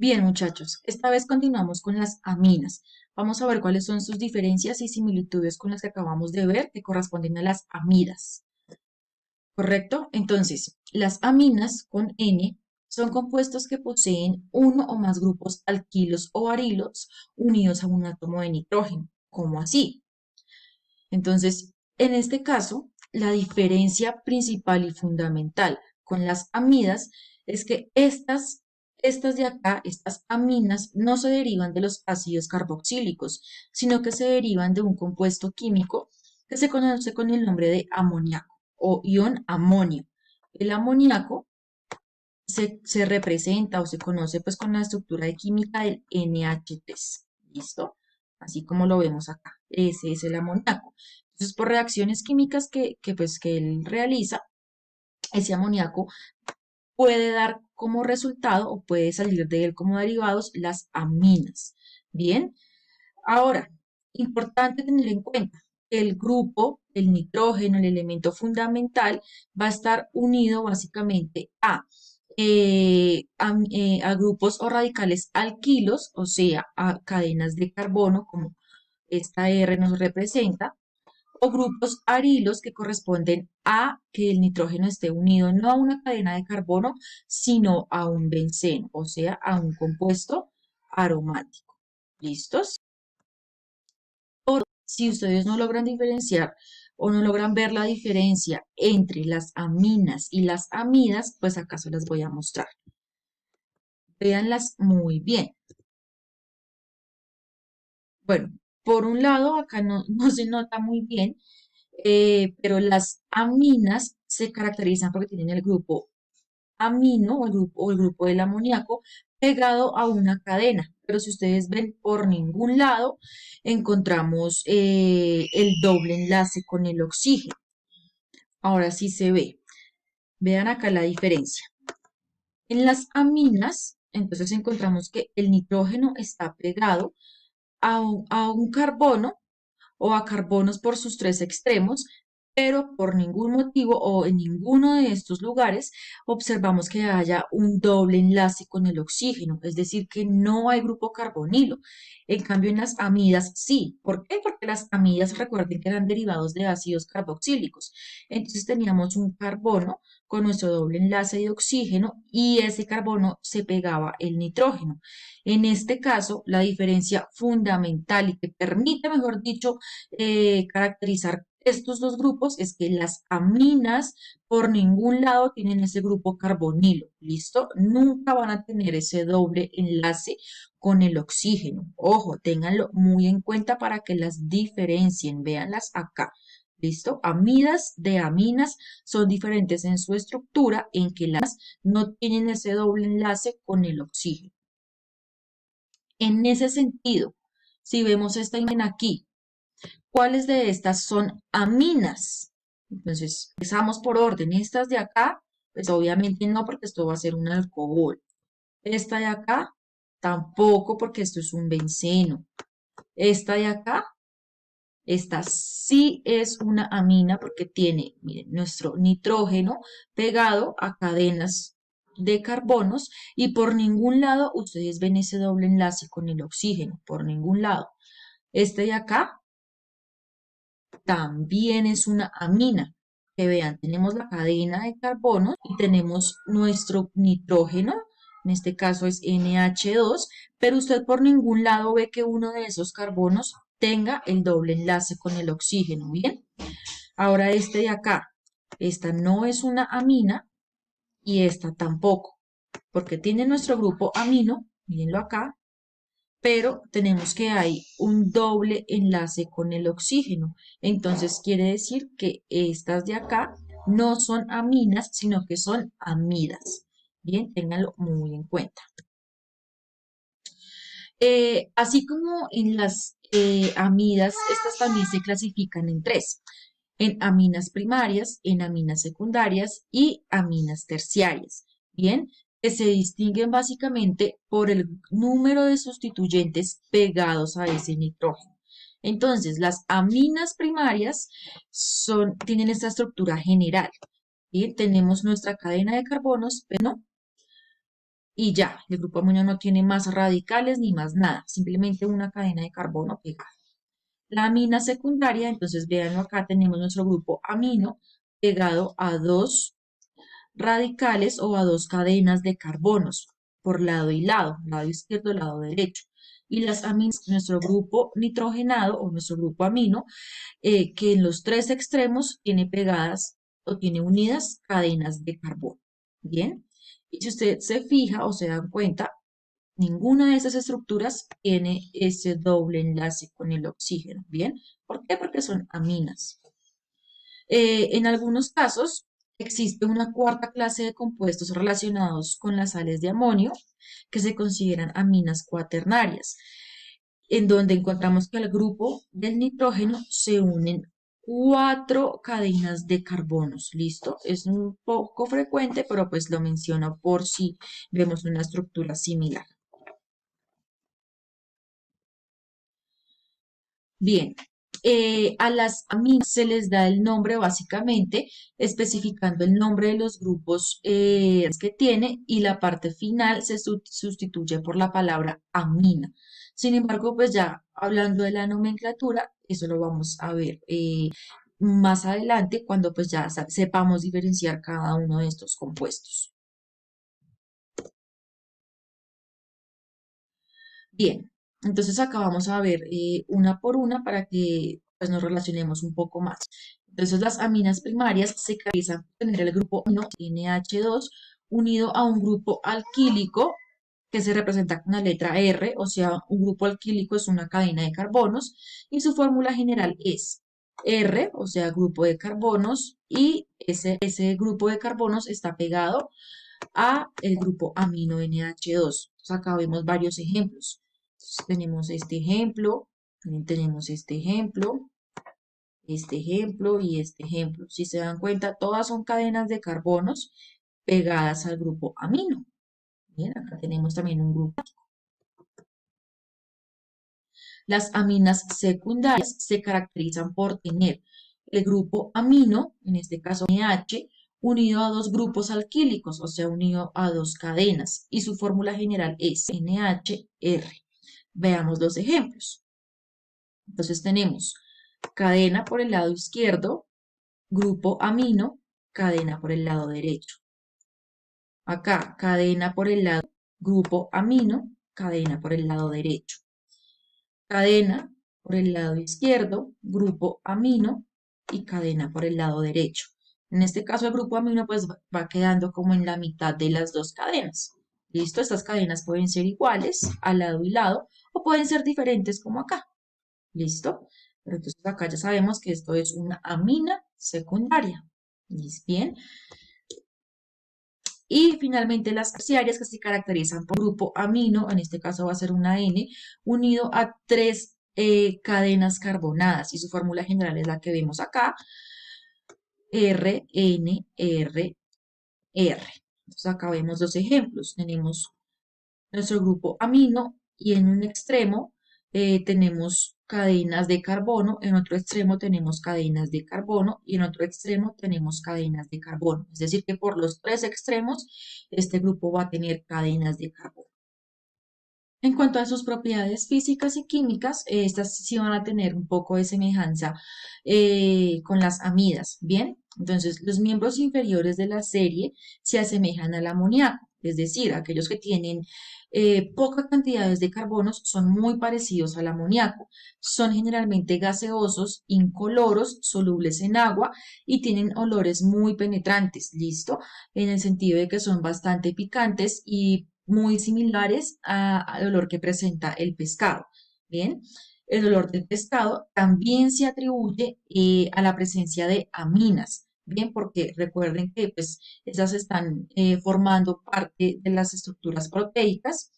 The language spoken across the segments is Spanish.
Bien, muchachos, esta vez continuamos con las aminas. Vamos a ver cuáles son sus diferencias y similitudes con las que acabamos de ver que corresponden a las amidas. ¿Correcto? Entonces, las aminas con N son compuestos que poseen uno o más grupos alquilos o arilos unidos a un átomo de nitrógeno. ¿Cómo así? Entonces, en este caso, la diferencia principal y fundamental con las amidas es que estas de acá, estas aminas, no se derivan de los ácidos carboxílicos, sino que se derivan de un compuesto químico que se conoce con el nombre de amoníaco o ion amonio. El amoníaco se representa o se conoce pues con la estructura de química del NH3. ¿Listo? Así como lo vemos acá. Ese es el amoníaco. Entonces, por reacciones químicas que él realiza, ese amoníaco puede dar como resultado o puede salir de él como derivados las aminas. Bien, ahora, importante tener en cuenta que el grupo, el nitrógeno, el elemento fundamental, va a estar unido básicamente a grupos o radicales alquilos, o sea, a cadenas de carbono, como esta R nos representa, o grupos arilos que corresponden a que el nitrógeno esté unido no a una cadena de carbono, sino a un benceno, o sea, a un compuesto aromático. ¿Listos? Si ustedes no logran diferenciar o no logran ver la diferencia entre las aminas y las amidas, pues acá se las voy a mostrar. Véanlas muy bien. Bueno, por un lado, acá no se nota muy bien, pero las aminas se caracterizan porque tienen el grupo amino o el grupo del amoníaco pegado a una cadena. Pero si ustedes ven por ningún lado, encontramos el doble enlace con el oxígeno. Ahora sí se ve. Vean acá la diferencia. En las aminas, entonces encontramos que el nitrógeno está pegado a un carbono o a carbonos por sus tres extremos, pero por ningún motivo o en ninguno de estos lugares observamos que haya un doble enlace con el oxígeno, es decir, que no hay grupo carbonilo. En cambio, en las amidas sí. ¿Por qué? Porque las amidas, recuerden que eran derivados de ácidos carboxílicos. Entonces teníamos un carbono con nuestro doble enlace de oxígeno y ese carbono se pegaba el nitrógeno. En este caso, la diferencia fundamental y que permite, mejor dicho, caracterizar estos dos grupos es que las aminas por ningún lado tienen ese grupo carbonilo, ¿listo? Nunca van a tener ese doble enlace con el oxígeno. Ojo, ténganlo muy en cuenta para que las diferencien, véanlas acá. ¿Listo? Amidas de aminas son diferentes en su estructura, en que las no tienen ese doble enlace con el oxígeno. En ese sentido, si vemos esta imagen aquí, ¿cuáles de estas son aminas? Entonces, empezamos por orden. Estas de acá, pues obviamente no, porque esto va a ser un alcohol. Esta de acá, tampoco, porque esto es un benceno. Esta de acá, esta sí es una amina porque tiene, miren, nuestro nitrógeno pegado a cadenas de carbonos y por ningún lado ustedes ven ese doble enlace con el oxígeno, por ningún lado. Este de acá también es una amina. Que vean, tenemos la cadena de carbono y tenemos nuestro nitrógeno, en este caso es NH2, pero usted por ningún lado ve que uno de esos carbonos tenga el doble enlace con el oxígeno, ¿bien? Ahora este de acá, esta no es una amina y esta tampoco, porque tiene nuestro grupo amino, mírenlo acá, pero tenemos que hay un doble enlace con el oxígeno. Entonces quiere decir que estas de acá no son aminas, sino que son amidas. Bien, ténganlo muy en cuenta. Así como en las amidas, estas también se clasifican en tres, en aminas primarias, en aminas secundarias y aminas terciarias. Bien, que se distinguen básicamente por el número de sustituyentes pegados a ese nitrógeno. Entonces, las aminas primarias tienen esta estructura general. Bien, tenemos nuestra cadena de carbonos, pero no, y ya, el grupo amino no tiene más radicales ni más nada, simplemente una cadena de carbono pegada. La amina secundaria, entonces vean acá tenemos nuestro grupo amino pegado a dos radicales o a dos cadenas de carbonos por lado izquierdo, lado derecho. Y las aminas, nuestro grupo nitrogenado o nuestro grupo amino, que en los tres extremos tiene pegadas o tiene unidas cadenas de carbono. Bien, y si usted se fija o se dan cuenta, ninguna de esas estructuras tiene ese doble enlace con el oxígeno. Bien, ¿por qué? Porque son aminas. En algunos casos existe una cuarta clase de compuestos relacionados con las sales de amonio que se consideran aminas cuaternarias, en donde encontramos que al grupo del nitrógeno se unen cuatro cadenas de carbonos. ¿Listo? Es un poco frecuente, pero pues lo menciono por si vemos una estructura similar. Bien, a las aminas se les da el nombre básicamente especificando el nombre de los grupos que tiene y la parte final se sustituye por la palabra amina. Sin embargo, pues ya hablando de la nomenclatura, eso lo vamos a ver más adelante cuando pues ya sepamos diferenciar cada uno de estos compuestos. Bien, entonces acá vamos a ver una por una para que pues, nos relacionemos un poco más. Entonces las aminas primarias se caracterizan por tener el grupo amino NH2 unido a un grupo alquílico que se representa con la letra R, o sea, un grupo alquílico es una cadena de carbonos y su fórmula general es R, o sea, grupo de carbonos, y ese grupo de carbonos está pegado a el grupo amino NH2. Entonces acá vemos varios ejemplos. Entonces, tenemos este ejemplo, también tenemos este ejemplo y este ejemplo. Si se dan cuenta, todas son cadenas de carbonos pegadas al grupo amino. Bien, acá tenemos también un grupo. Las aminas secundarias se caracterizan por tener el grupo amino, en este caso NH, unido a dos grupos alquílicos, o sea, unido a dos cadenas, y su fórmula general es NHR. Veamos los ejemplos. Entonces tenemos cadena por el lado izquierdo, grupo amino, cadena por el lado derecho. Acá, cadena por el lado, grupo amino, cadena por el lado derecho. Cadena por el lado izquierdo, grupo amino y cadena por el lado derecho. En este caso el grupo amino pues va quedando como en la mitad de las dos cadenas. ¿Listo? Estas cadenas pueden ser iguales al lado y lado o pueden ser diferentes como acá. ¿Listo? Pero entonces acá ya sabemos que esto es una amina secundaria. ¿Listo? Bien. Y finalmente las terciarias que se caracterizan por grupo amino, en este caso va a ser una N, unido a tres cadenas carbonadas y su fórmula general es la que vemos acá, R, N, R, R. Entonces acá vemos dos ejemplos. Tenemos nuestro grupo amino y en un extremo tenemos cadenas de carbono, en otro extremo tenemos cadenas de carbono y en otro extremo tenemos cadenas de carbono. Es decir, que por los tres extremos este grupo va a tener cadenas de carbono. En cuanto a sus propiedades físicas y químicas, estas sí van a tener un poco de semejanza con las amidas, ¿bien? Entonces, los miembros inferiores de la serie se asemejan al amoníaco, es decir, aquellos que tienen pocas cantidades de carbonos son muy parecidos al amoníaco. Son generalmente gaseosos, incoloros, solubles en agua y tienen olores muy penetrantes, ¿listo? En el sentido de que son bastante picantes y muy similares al olor que presenta el pescado. Bien, el olor del pescado también se atribuye a la presencia de aminas. Bien, porque recuerden que pues, esas están formando parte de las estructuras proteicas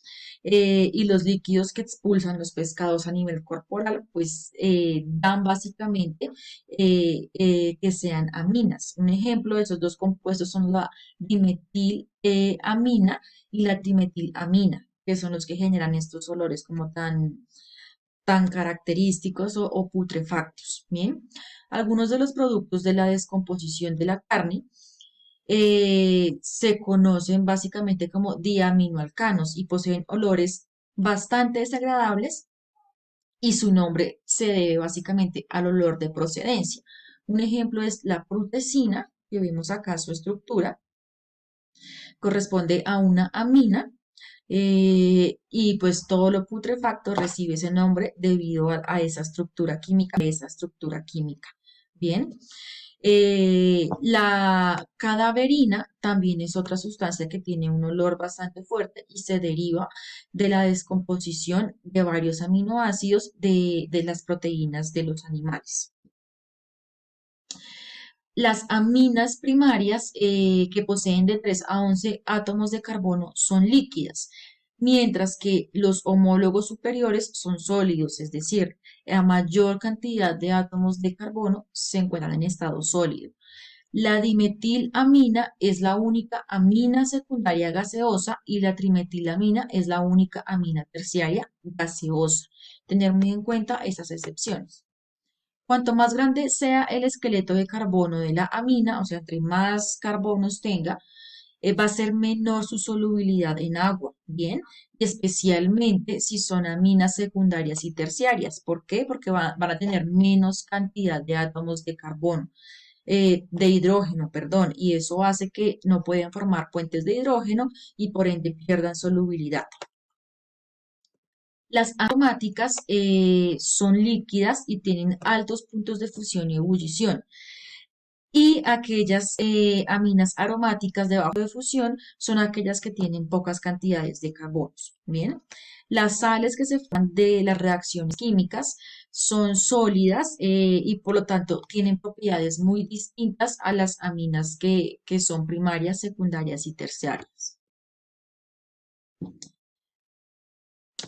y los líquidos que expulsan los pescados a nivel corporal, pues dan básicamente que sean aminas. Un ejemplo de esos dos compuestos son la dimetilamina y la trimetilamina, que son los que generan estos olores como tan característicos o putrefactos. Bien, algunos de los productos de la descomposición de la carne se conocen básicamente como diaminoalcanos y poseen olores bastante desagradables y su nombre se debe básicamente al olor de procedencia. Un ejemplo es la prutesina, que vemos acá su estructura, corresponde a una amina y pues todo lo putrefacto recibe ese nombre debido a esa estructura química, Bien. La cadaverina también es otra sustancia que tiene un olor bastante fuerte y se deriva de la descomposición de varios aminoácidos de las proteínas de los animales. Las aminas primarias que poseen de 3 a 11 átomos de carbono son líquidas, mientras que los homólogos superiores son sólidos, es decir, la mayor cantidad de átomos de carbono se encuentran en estado sólido. La dimetilamina es la única amina secundaria gaseosa y la trimetilamina es la única amina terciaria gaseosa. Tener muy en cuenta esas excepciones. Cuanto más grande sea el esqueleto de carbono de la amina, o sea, entre más carbonos tenga, va a ser menor su solubilidad en agua, ¿bien? Y especialmente si son aminas secundarias y terciarias. ¿Por qué? Porque van a tener menos cantidad de átomos de carbono, de hidrógeno, perdón, y eso hace que no puedan formar puentes de hidrógeno y por ende pierdan solubilidad. Las aromáticas son líquidas y tienen altos puntos de fusión y ebullición. Y aquellas aminas aromáticas de bajo de fusión son aquellas que tienen pocas cantidades de carbonos. Bien, las sales que se forman de las reacciones químicas son sólidas y por lo tanto tienen propiedades muy distintas a las aminas que son primarias, secundarias y terciarias.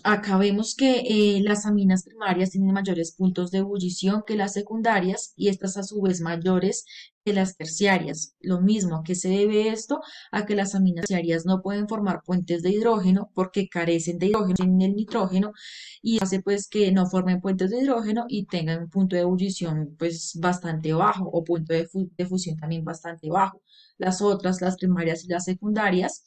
Acá vemos que las aminas primarias tienen mayores puntos de ebullición que las secundarias y estas a su vez mayores que las terciarias. Lo mismo, ¿a qué se debe esto? A que las aminas terciarias no pueden formar puentes de hidrógeno porque carecen de hidrógeno en el nitrógeno y hace pues que no formen puentes de hidrógeno y tengan un punto de ebullición pues bastante bajo o punto de fusión también bastante bajo. Las otras, las primarias y las secundarias,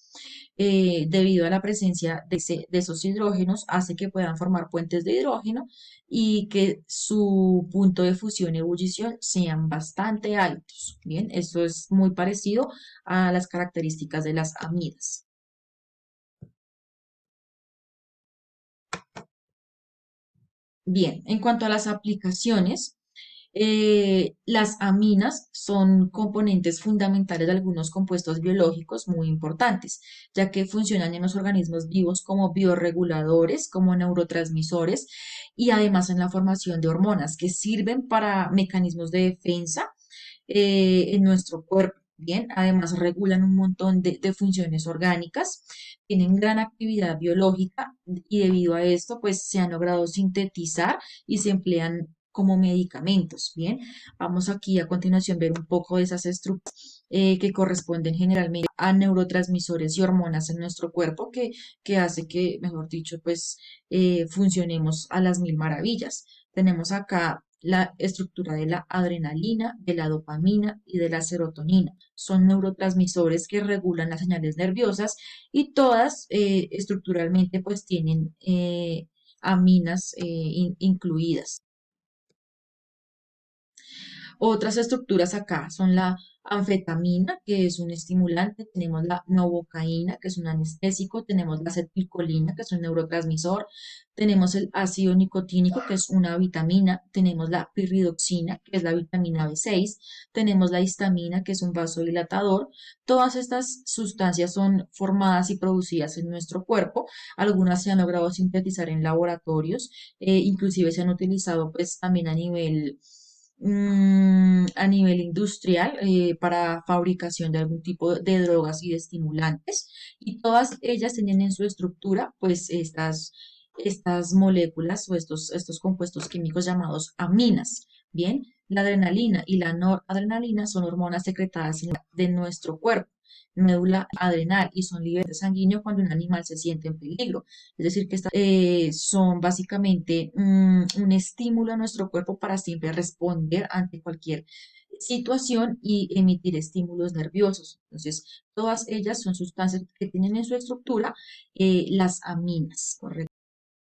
debido a la presencia de esos hidrógenos, hace que puedan formar puentes de hidrógeno y que su punto de fusión y ebullición sean bastante altos. Bien, esto es muy parecido a las características de las amidas. Bien, en cuanto a las aplicaciones, las aminas son componentes fundamentales de algunos compuestos biológicos muy importantes, ya que funcionan en los organismos vivos como bioreguladores, como neurotransmisores y además en la formación de hormonas que sirven para mecanismos de defensa en nuestro cuerpo. Bien, además regulan un montón de funciones orgánicas, tienen gran actividad biológica y debido a esto, pues se han logrado sintetizar y se emplean como medicamentos. Bien, vamos aquí a continuación ver un poco de esas estructuras que corresponden generalmente a neurotransmisores y hormonas en nuestro cuerpo que hace que, mejor dicho, pues funcionemos a las mil maravillas. Tenemos acá la estructura de la adrenalina, de la dopamina y de la serotonina. Son neurotransmisores que regulan las señales nerviosas y todas estructuralmente pues tienen aminas incluidas. Otras estructuras acá son la anfetamina, que es un estimulante, tenemos la novocaína, que es un anestésico, tenemos la acetilcolina, que es un neurotransmisor, tenemos el ácido nicotínico, que es una vitamina, tenemos la pirridoxina, que es la vitamina B6, tenemos la histamina, que es un vasodilatador. Todas estas sustancias son formadas y producidas en nuestro cuerpo, algunas se han logrado sintetizar en laboratorios, inclusive se han utilizado pues también a nivel industrial para fabricación de algún tipo de drogas y de estimulantes y todas ellas tienen en su estructura pues estas moléculas o estos compuestos químicos llamados aminas. Bien, la adrenalina y la noradrenalina son hormonas secretadas de nuestro cuerpo, médula adrenal y son libres de sanguíneo cuando un animal se siente en peligro. Es decir, que estas son básicamente un estímulo a nuestro cuerpo para siempre responder ante cualquier situación y emitir estímulos nerviosos. Entonces, todas ellas son sustancias que tienen en su estructura las aminas, ¿correcto?